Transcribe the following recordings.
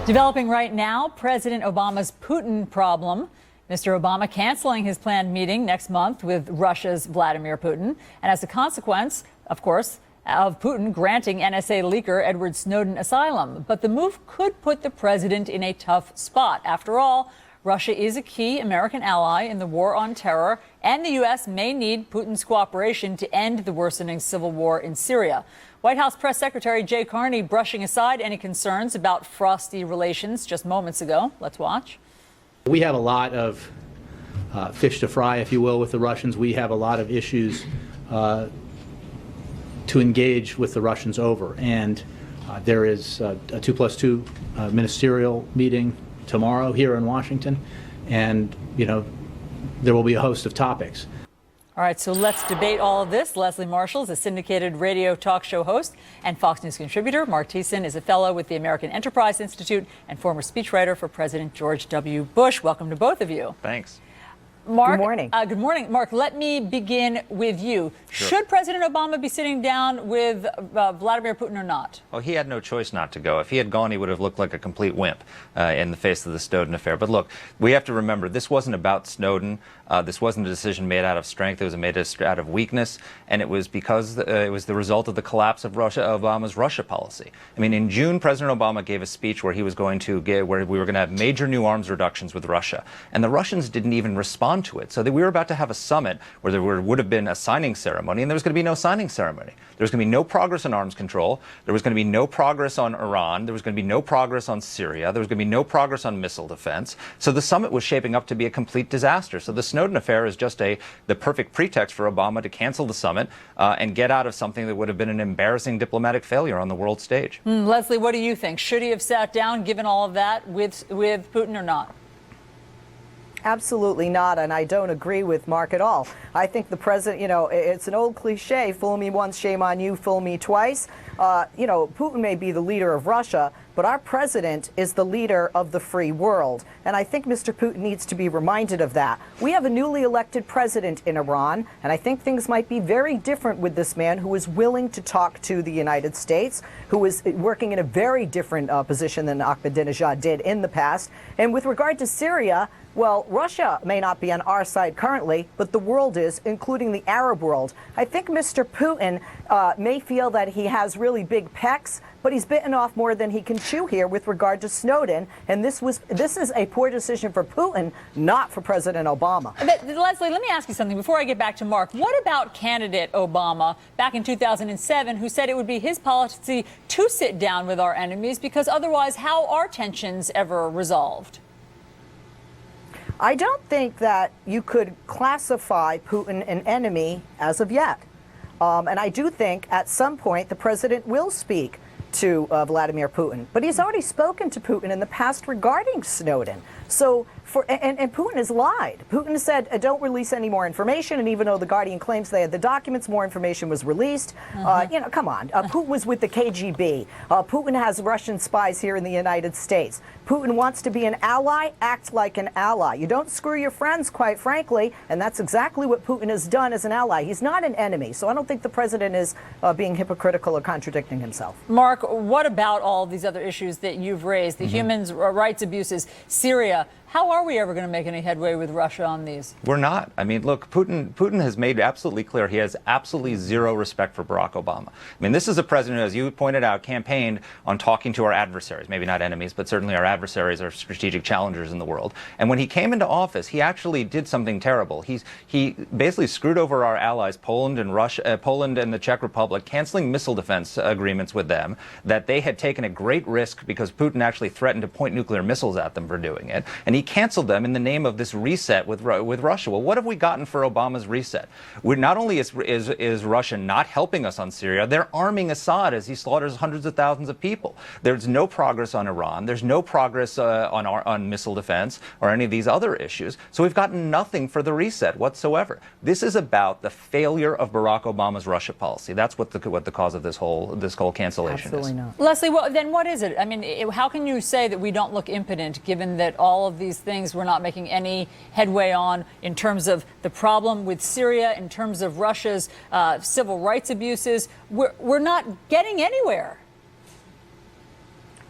Developing right now, President Obama's Putin problem. Mr. Obama canceling his planned meeting next month with Russia's Vladimir Putin. And as a consequence, of course, of Putin granting NSA leaker Edward Snowden asylum. But the move could put the president in a tough spot. After all, Russia is a key American ally in the war on terror, and the U.S. may need Putin's cooperation to end the worsening civil war in Syria. White House Press Secretary Jay Carney brushing aside any concerns about frosty relations just moments ago. Let's watch. We have a lot of fish to fry, if you will, with the Russians. We have a lot of issues to engage with the Russians over. And there is a 2+2 ministerial meeting tomorrow here in Washington. And, you know, there will be a host of topics. All right, so let's debate all of this. Leslie Marshall is a syndicated radio talk show host and Fox News contributor. Mark Thiessen is a fellow with the American Enterprise Institute and former speechwriter for President George W. Bush. Welcome to both of you. Thanks. Mark, good morning. Good morning. Mark, let me begin with you. Sure. Should President Obama be sitting down with Vladimir Putin or not? Well, he had no choice not to go. If he had gone, he would have looked like a complete wimp in the face of the Snowden affair. But look, we have to remember, this wasn't about Snowden. This wasn't a decision made out of strength. It was made out of weakness. And it was because it was the result of the collapse of Obama's Russia policy. I mean, in June, President Obama gave a speech where he was going to where we were going to have major new arms reductions with Russia. And the Russians didn't even respond to it. So we were about to have a summit where there would have been a signing ceremony, and there was going to be no signing ceremony. There was going to be no progress on arms control. There was going to be no progress on Iran. There was going to be no progress on Syria. There was going to be no progress on missile defense. So the summit was shaping up to be a complete disaster. So the Snowden affair is just the perfect pretext for Obama to cancel the summit and get out of something that would have been an embarrassing diplomatic failure on the world stage. Leslie, what do you think? Should he have sat down, given all of that, with Putin or not? Absolutely not, and I don't agree with Mark at all. I think the president, you know, it's an old cliche, fool me once, shame on you, fool me twice. You know, Putin may be the leader of Russia, but our president is the leader of the free world. And I think Mr. Putin needs to be reminded of that. We have a newly elected president in Iran, and I think things might be very different with this man who is willing to talk to the United States, who is working in a very different position than Ahmadinejad did in the past. And with regard to Syria, well, Russia may not be on our side currently, but the world is, including the Arab world. I think Mr. Putin may feel that he has really big pecs, but he's bitten off more than he can chew here with regard to Snowden. And this is a poor decision for Putin, not for President Obama. But, Leslie, let me ask you something before I get back to Mark. What about candidate Obama back in 2007, who said it would be his policy to sit down with our enemies because otherwise how are tensions ever resolved? I don't think that you could classify Putin an enemy as of yet. And I do think at some point the president will speak to Vladimir Putin. But he's already spoken to Putin in the past regarding Snowden. So and Putin has lied. Putin said, don't release any more information. And even though the Guardian claims they had the documents, more information was released. You know, come on. Putin was with the KGB. Putin has Russian spies here in the United States. Putin wants to be an ally, act like an ally. You don't screw your friends, quite frankly. And that's exactly what Putin has done as an ally. He's not an enemy. So I don't think the president is being hypocritical or contradicting himself. Mark, what about all these other issues that you've raised, the human rights abuses, Syria? How are we ever going to make any headway with Russia on these? We're not. I mean, look, Putin has made absolutely clear he has absolutely zero respect for Barack Obama. I mean, this is a president who, as you pointed out, campaigned on talking to our adversaries, maybe not enemies, but certainly our adversaries, our strategic challengers in the world. And when he came into office, he actually did something terrible. He basically screwed over our allies, Poland and Russia, Poland and the Czech Republic, canceling missile defense agreements with them that they had taken a great risk because Putin actually threatened to point nuclear missiles at them for doing it. And he canceled them in the name of this reset with Russia. Well, what have we gotten for Obama's reset? Not only is Russia not helping us on Syria, they're arming Assad as he slaughters hundreds of thousands of people. There's no progress on Iran. There's no progress on missile defense or any of these other issues. So we've gotten nothing for the reset whatsoever. This is about the failure of Barack Obama's Russia policy. That's what the cause of this whole cancellation Absolutely is. Not. Leslie, well, then what is it? I mean, how can you say that we don't look impotent given that all of these things we're not making any headway on in terms of the problem with Syria, in terms of Russia's civil rights abuses? We're not getting anywhere.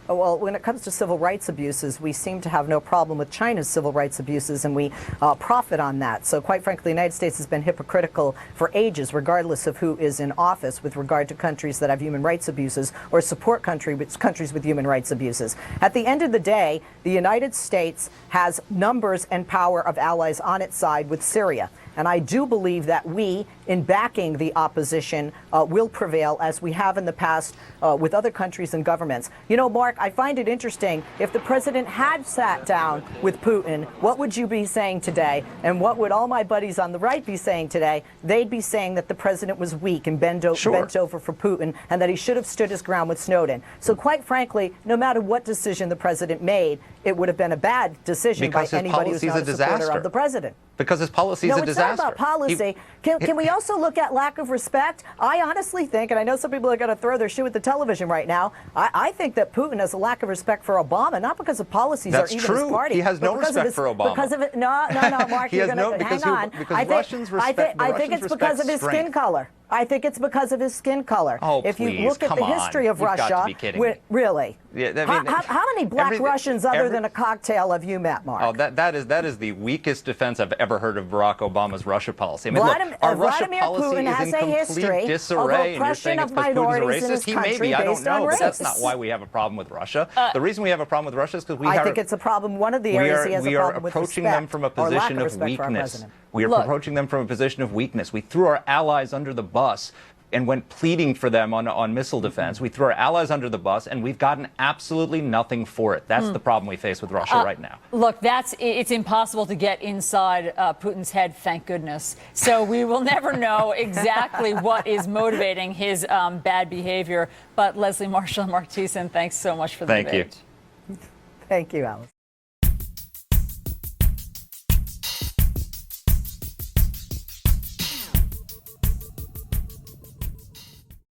well, when it comes to civil rights abuses, we seem to have no problem with China's civil rights abuses, and we profit on that. So quite frankly, the United States has been hypocritical for ages, regardless of who is in office, with regard to countries that have human rights abuses or support countries with human rights abuses. At the end of the day, the United States has numbers and power of allies on its side with Syria. And I do believe that we, in backing the opposition, will prevail, as we have in the past with other countries and governments. You know, Mark, I find it interesting, if the president had sat down with Putin, what would you be saying today? And what would all my buddies on the right be saying today? They'd be saying that the president was weak and bent over for Putin, and that he should have stood his ground with Snowden. So quite frankly, no matter what decision the president made, it would have been a bad decision by anybody who's not a supporter of the president. Because his policy is a disaster. No, it's not about policy. Can we also look at lack of respect? I honestly think, and I know some people are going to throw their shoe at the television right now, I think that Putin has a lack of respect for Obama, not because of policies or even his party. He has no respect for Obama. Because of it. No, Mark, you're going to hang on. Because Russians respect I think it's because of his skin color. I think it's because of his skin color. Oh, if please, you look at the history of Russia, got to be kidding me. Really? Yeah, I mean, how many black Russians other than a cocktail have you met, Mark? Oh, that is the weakest defense I've ever heard of Barack Obama's Russia policy. I mean, look, our Russia policy is in complete disarray, and you're saying it's because Putin's a racist. He may be, I don't know, but that's not why we have a problem with Russia. The reason we have a problem with Russia is because I think it's a problem. One of the areas he has a problem with approaching them from a position of weakness. We are approaching them from a position of weakness. We threw our allies under the bus and went pleading for them on missile defense. We threw our allies under the bus, and we've gotten absolutely nothing for it. That's the problem we face with Russia right now. Look, it's impossible to get inside Putin's head, thank goodness. So we will never know exactly what is motivating his bad behavior. But Leslie Marshall and Mark Thiessen, thanks so much for the debate. Thank you. Thank you, Alice.